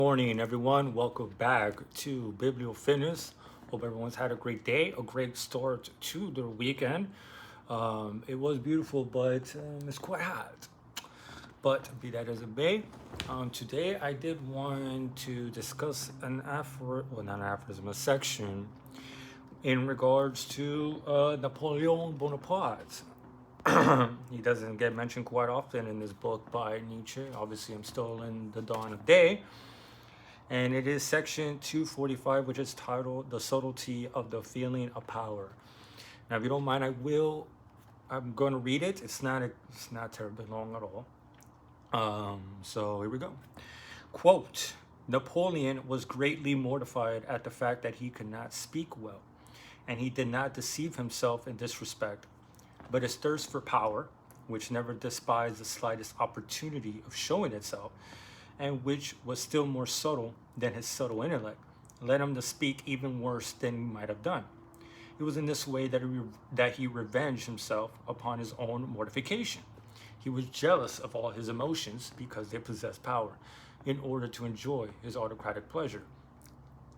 Morning, everyone. Welcome back to Biblio Fitness. Hope everyone's had a great day, a great start to their weekend. It was beautiful, but it's quite hot. But be that as it may, today I did want to discuss not an aphorism, a section in regards to Napoleon Bonaparte. He doesn't get mentioned quite often in this book by Nietzsche. Obviously, I'm still in the dawn of day. And it is section 245, which is titled The Subtlety of the Feeling of Power. Now, if you don't mind, I'm going to read it. It's not terribly long at all. So here we go. Quote, Napoleon was greatly mortified at the fact that he could not speak well, and he did not deceive himself in this respect. But his thirst for power, which never despised the slightest opportunity of showing itself, and which was still more subtle than his subtle intellect, led him to speak even worse than he might have done. It was in this way that he revenged himself upon his own mortification. He was jealous of all his emotions because they possessed power, in order to enjoy his autocratic pleasure.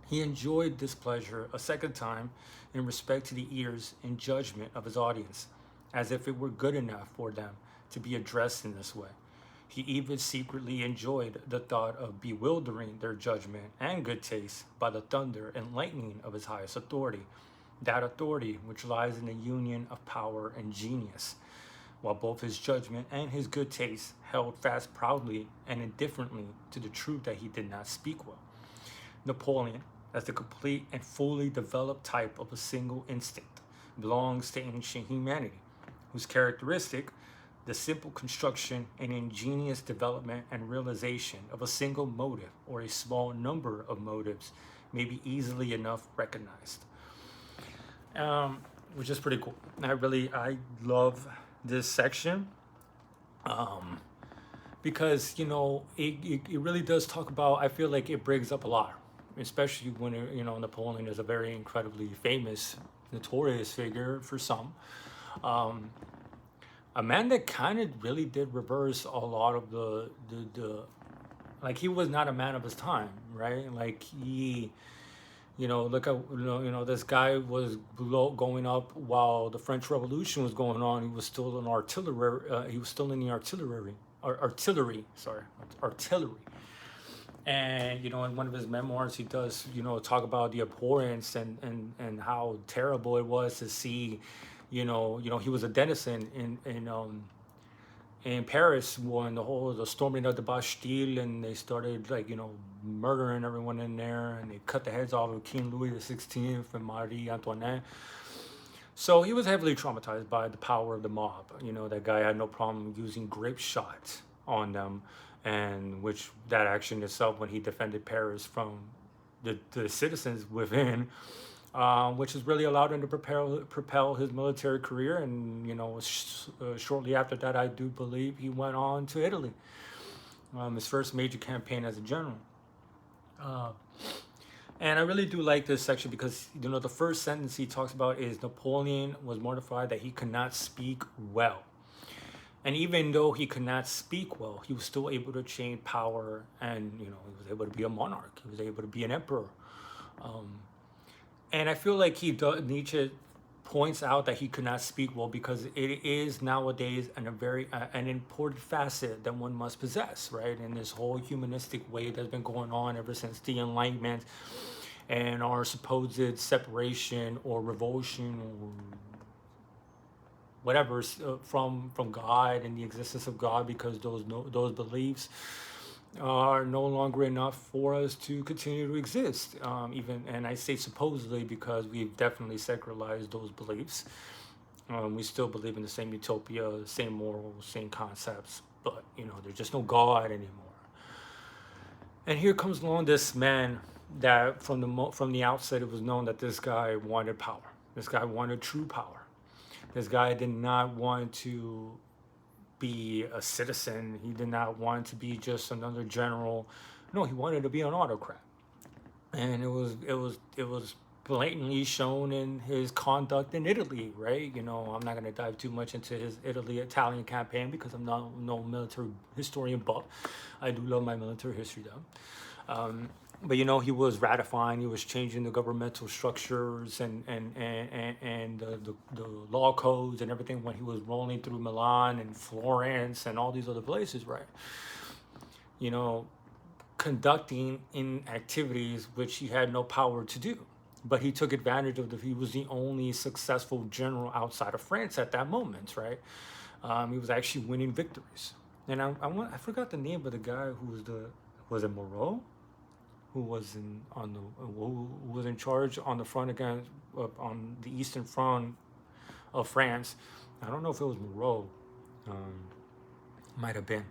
He enjoyed this pleasure a second time in respect to the ears and judgment of his audience, as if it were good enough for them to be addressed in this way. He even secretly enjoyed the thought of bewildering their judgment and good taste by the thunder and lightning of his highest authority, that authority which lies in the union of power and genius, while both his judgment and his good taste held fast proudly and indifferently to the truth that he did not speak well. Napoleon, as the complete and fully developed type of a single instinct, belongs to ancient humanity, whose characteristic, the simple construction and ingenious development and realization of a single motive or a small number of motives, may be easily enough recognized. Which is pretty cool. I love this section because, it really does talk about, I feel like it brings up a lot, especially when, Napoleon is a very incredibly famous, notorious figure for some. A man that kind of really did reverse a lot of the like, he was not a man of his time, right? Like, he, look at, this guy was going up while the French Revolution was going on. He was still in artillery. He was still in the artillery. And in one of his memoirs, he does talk about the abhorrence and how terrible it was to see. He was a denizen in Paris when the storming of the Bastille, and they started murdering everyone in there, and they cut the heads off of King Louis XVI and Marie Antoinette. So he was heavily traumatized by the power of the mob. That guy had no problem using grape shot on them, and which that action itself, when he defended Paris from the citizens within, which has really allowed him to propel his military career. And shortly after that, I do believe he went on to Italy, his first major campaign as a general. And I really do like this section because the first sentence he talks about is Napoleon was mortified that he could not speak well. And even though he could not speak well, he was still able to attain power, and he was able to be a monarch. He was able to be an emperor. And I feel like Nietzsche points out that he could not speak well because it is nowadays an important facet that one must possess, right? In this whole humanistic way that's been going on ever since the Enlightenment and our supposed separation or revulsion or whatever from God and the existence of God, because those beliefs are no longer enough for us to continue to exist. And I say supposedly because we've definitely secularized those beliefs. We still believe in the same utopia, the same morals, same concepts, but there's just no God anymore. And here comes along this man that from the outset it was known that this guy wanted power. This guy wanted true power. This guy did not want to be a citizen. He did not want to be just another general. No, he wanted to be an autocrat. And it was blatantly shown in his conduct in Italy, right? I'm not going to dive too much into his Italian campaign because I'm not no military historian, but I do love my military history though. But he was ratifying, he was changing the governmental structures and the law codes and everything when he was rolling through Milan and Florence and all these other places, right? You know, conducting in activities which he had no power to do. But he took advantage of he was the only successful general outside of France at that moment, right? He was actually winning victories. And I forgot the name of the guy who was it Moreau? Who was who was in charge on the front against on the Eastern Front of France. I don't know if it was Moreau. Um, might have been.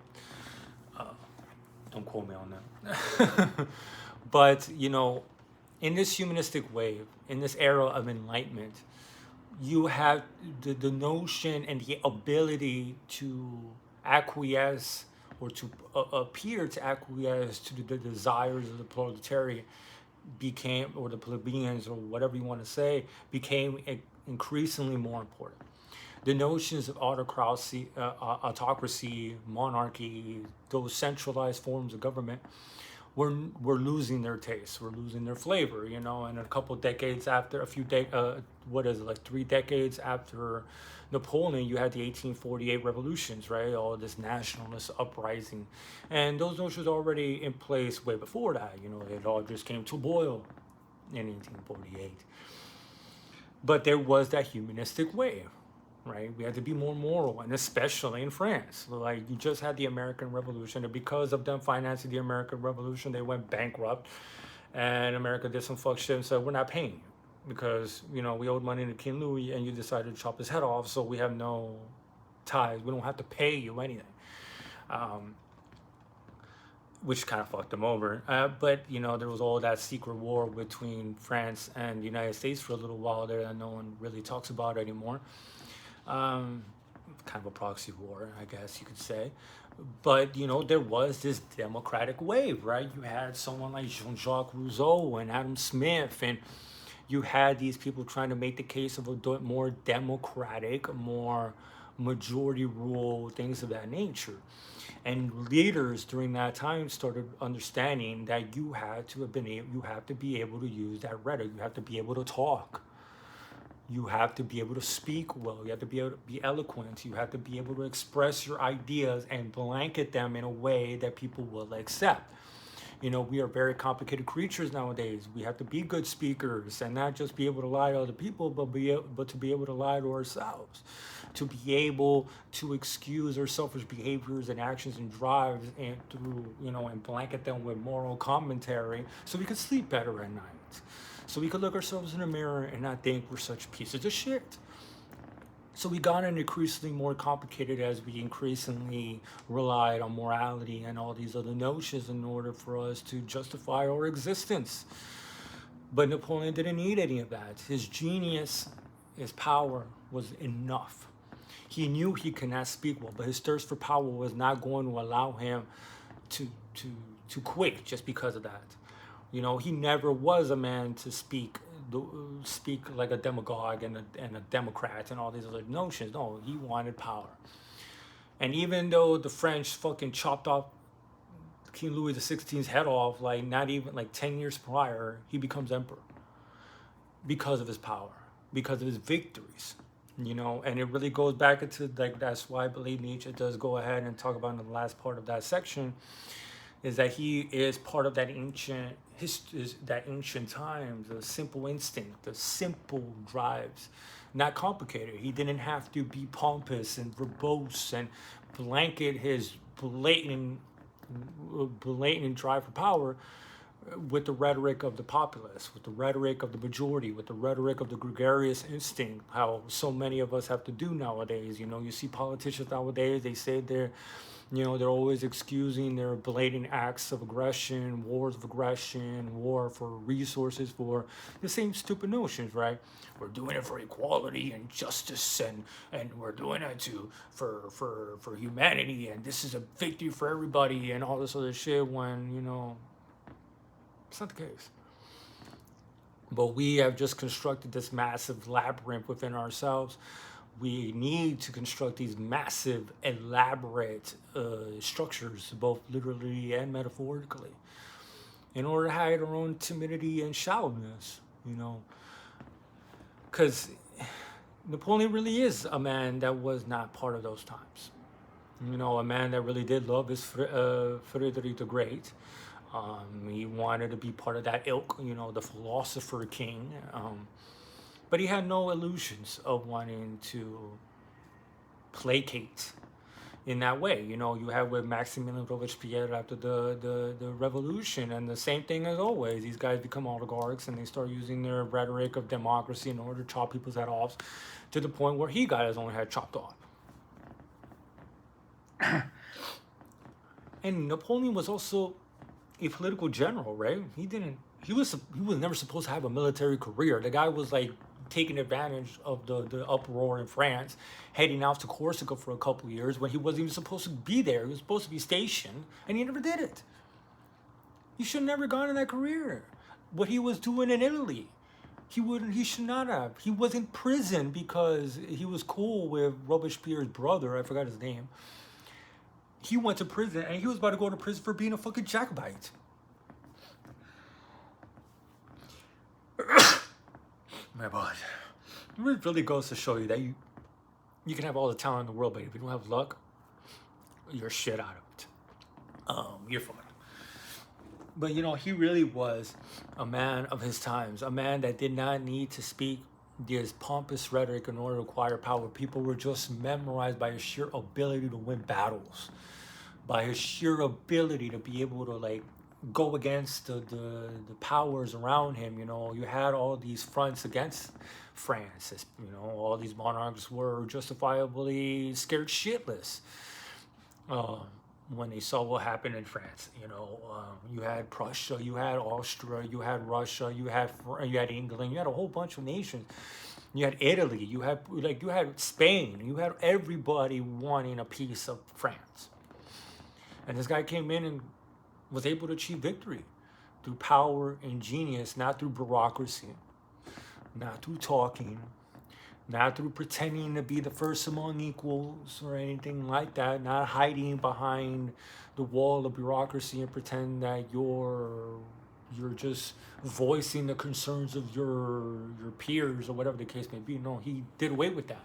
Don't quote me on that. But in this humanistic wave, in this era of enlightenment, you have the notion and the ability to acquiesce or to appear to acquiesce to the desires of the proletariat became, or the plebeians, or whatever you want to say, became increasingly more important. The notions of autocracy, monarchy, those centralized forms of government were losing their taste, were losing their flavor, and a couple decades after, what is it, like 3 decades after Napoleon, you had the 1848 revolutions, right? All this nationalist uprising. And those notions were already in place way before that, it all just came to a boil in 1848. But there was that humanistic wave, right? We had to be more moral, and especially in France. Like, you just had the American Revolution, and because of them financing the American Revolution, they went bankrupt, and America did some fuck shit and said, we're not paying you because, we owed money to King Louis, and you decided to chop his head off, so we have no ties. We don't have to pay you anything. Which kind of fucked them over. But, there was all that secret war between France and the United States for a little while there that no one really talks about anymore. Kind of a proxy war, I guess you could say. But, there was this democratic wave, right? You had someone like Jean-Jacques Rousseau and Adam Smith, and you had these people trying to make the case of a more democratic, more majority rule, things of that nature. And leaders during that time started understanding that you have to be able to use that rhetoric. You have to be able to talk. You have to be able to speak well. You have to be able to be eloquent. You have to be able to express your ideas and blanket them in a way that people will accept. We are very complicated creatures nowadays. We have to be good speakers and not just be able to lie to other people, but to be able to lie to ourselves, to be able to excuse our selfish behaviors and actions and drives and through, and blanket them with moral commentary so we could sleep better at night. So we could look ourselves in the mirror and not think we're such pieces of shit. So we got increasingly more complicated as we increasingly relied on morality and all these other notions in order for us to justify our existence. But Napoleon didn't need any of that. His genius, his power was enough. He knew he could not speak well, but his thirst for power was not going to allow him to quit just because of that. He never was a man to speak like a demagogue and a Democrat and all these other notions. No, he wanted power. And even though the French fucking chopped off King Louis XVI's head off, like not even like 10 years prior, he becomes emperor because of his power, because of his victories. And it really goes back into, like, that's why I believe Nietzsche does go ahead and talk about in the last part of that section, is that he is part of that ancient history, that ancient times, the simple instinct, the simple drives, not complicated. He didn't have to be pompous and verbose and blanket his blatant drive for power with the rhetoric of the populace, with the rhetoric of the majority, with the rhetoric of the gregarious instinct, how so many of us have to do nowadays. You see politicians nowadays, they say they're always excusing their blatant acts of aggression, wars of aggression, war for resources, for the same stupid notions, right? We're doing it for equality and justice, and we're doing it for humanity, and this is a victory for everybody, and all this other shit, when, it's not the case. But we have just constructed this massive labyrinth within ourselves. We need to construct these massive, elaborate structures, both literally and metaphorically. in order to hide her own timidity and shallowness, you know. Because Napoleon really is a man that was not part of those times. You know, a man that really did love his Frederick the Great. He wanted to be part of that ilk, you know, the philosopher king. But he had no illusions of wanting to placate in that way. You know, you have with Maximilian Robespierre after the revolution, and the same thing as always. These guys become oligarchs and they start using their rhetoric of democracy in order to chop people's head off to the point where he got his own head chopped off. And Napoleon was also a political general, right? He was never supposed to have a military career. The guy was like taking advantage of the uproar in France, heading out to Corsica for a couple of years when he wasn't even supposed to be there. He was supposed to be stationed, and he never did it. He should have never gone in that career. What he was doing in Italy, he should not have. He was in prison because he was cool with Robespierre's brother. I forgot his name. He went to prison, and he was about to go to prison for being a fucking Jacobite. My God. It really goes to show you that you can have all the talent in the world, but if you don't have luck, you're shit out of it. You're fucked. But, you know, he really was a man of his times, a man that did not need to speak this pompous rhetoric in order to acquire power. People were just memorized by his sheer ability to win battles, by his sheer ability to be able to, like, go against the powers around him. You know, you had all these fronts against France. You know, all these monarchs were justifiably scared shitless when they saw what happened in France. You know, you had Prussia, you had Austria, you had Russia, you had England, you had a whole bunch of nations. You had Italy, you had Spain, you had everybody wanting a piece of France. And this guy came in and was able to achieve victory through power and genius, not through bureaucracy, not through talking, not through pretending to be the first among equals or anything like that, not hiding behind the wall of bureaucracy and pretend that you're just voicing the concerns of your peers or whatever the case may be. No, he did away with that.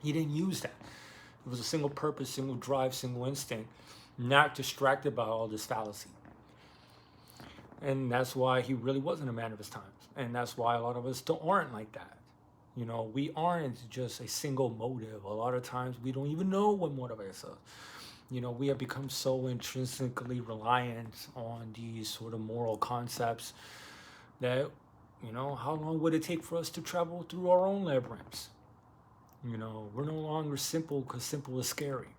He didn't use that. It was a single purpose, single drive, single instinct, not distracted by all this fallacy. And that's why he really wasn't a man of his times. And that's why a lot of us aren't like that. You know, we aren't just a single motive. A lot of times we don't even know what motivates us. You know, we have become so intrinsically reliant on these sort of moral concepts that, you know, how long would it take for us to travel through our own labyrinths? You know, we're no longer simple because simple is scary.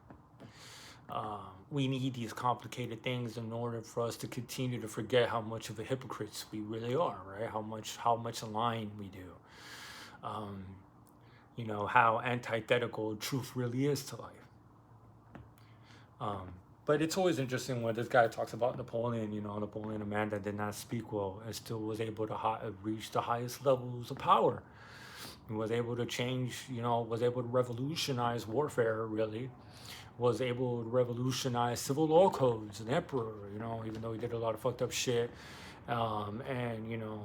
We need these complicated things in order for us to continue to forget how much of a hypocrites we really are, right? How much lying we do. You know, how antithetical truth really is to life. But it's always interesting when this guy talks about Napoleon, you know, Napoleon, a man that did not speak well and still was able to reach the highest levels of power. He was able to change, you know, was able to revolutionize warfare, really. Was able to revolutionize civil law codes, an emperor, you know, even though he did a lot of fucked up shit. And, you know,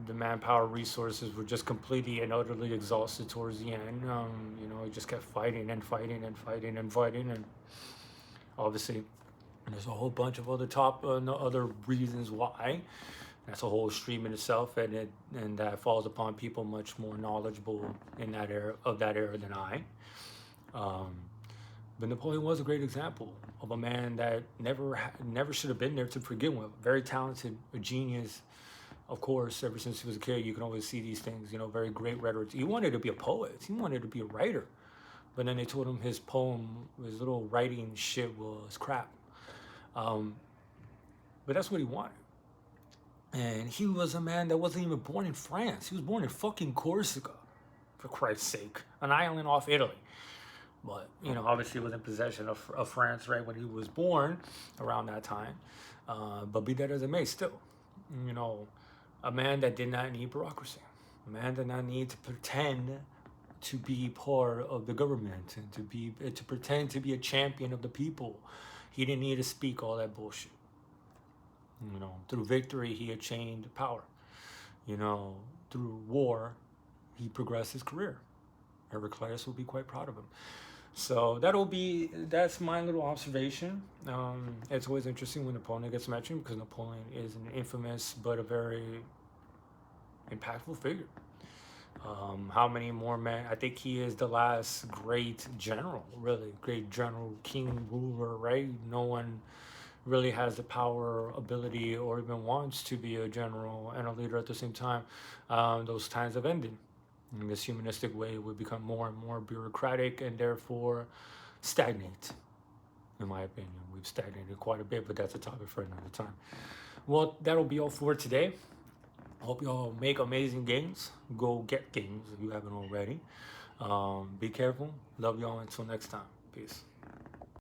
the manpower resources were just completely and utterly exhausted towards the end. You know, he just kept fighting and fighting and fighting and fighting. And obviously, there's a whole bunch of other reasons why. That's a whole stream in itself, and that falls upon people much more knowledgeable in that era than I. But Napoleon was a great example of a man that never should have been there to begin with. Very talented, a genius. Of course, ever since he was a kid, you can always see these things, you know, very great rhetoric. He wanted to be a poet. He wanted to be a writer. But then they told him his little writing shit was crap. But that's what he wanted. And he was a man that wasn't even born in France. He was born in fucking Corsica, for Christ's sake. An island off Italy. But, you know, obviously he was in possession of France right when he was born, around that time. But be that as it may, still, you know, a man that did not need bureaucracy. A man did not need to pretend to be part of the government and to pretend to be a champion of the people. He didn't need to speak all that bullshit. You know, through victory, he attained power. You know, through war, he progressed his career. Heraclius will be quite proud of him. So that's my little observation. It's always interesting when Napoleon gets mentioned because Napoleon is an infamous but a very impactful figure. How many more men? I think he is the last great general, really great general, king, ruler. Right? No one really has the power, ability, or even wants to be a general and a leader at the same time. Those times have ended. In this humanistic way would become more and more bureaucratic and therefore stagnate. In my opinion, we've stagnated quite a bit, but that's a topic for another time. Well, that'll be all for today. Hope you all make amazing games. Go get games if you haven't already. Be careful. Love y'all. Until next time. Peace.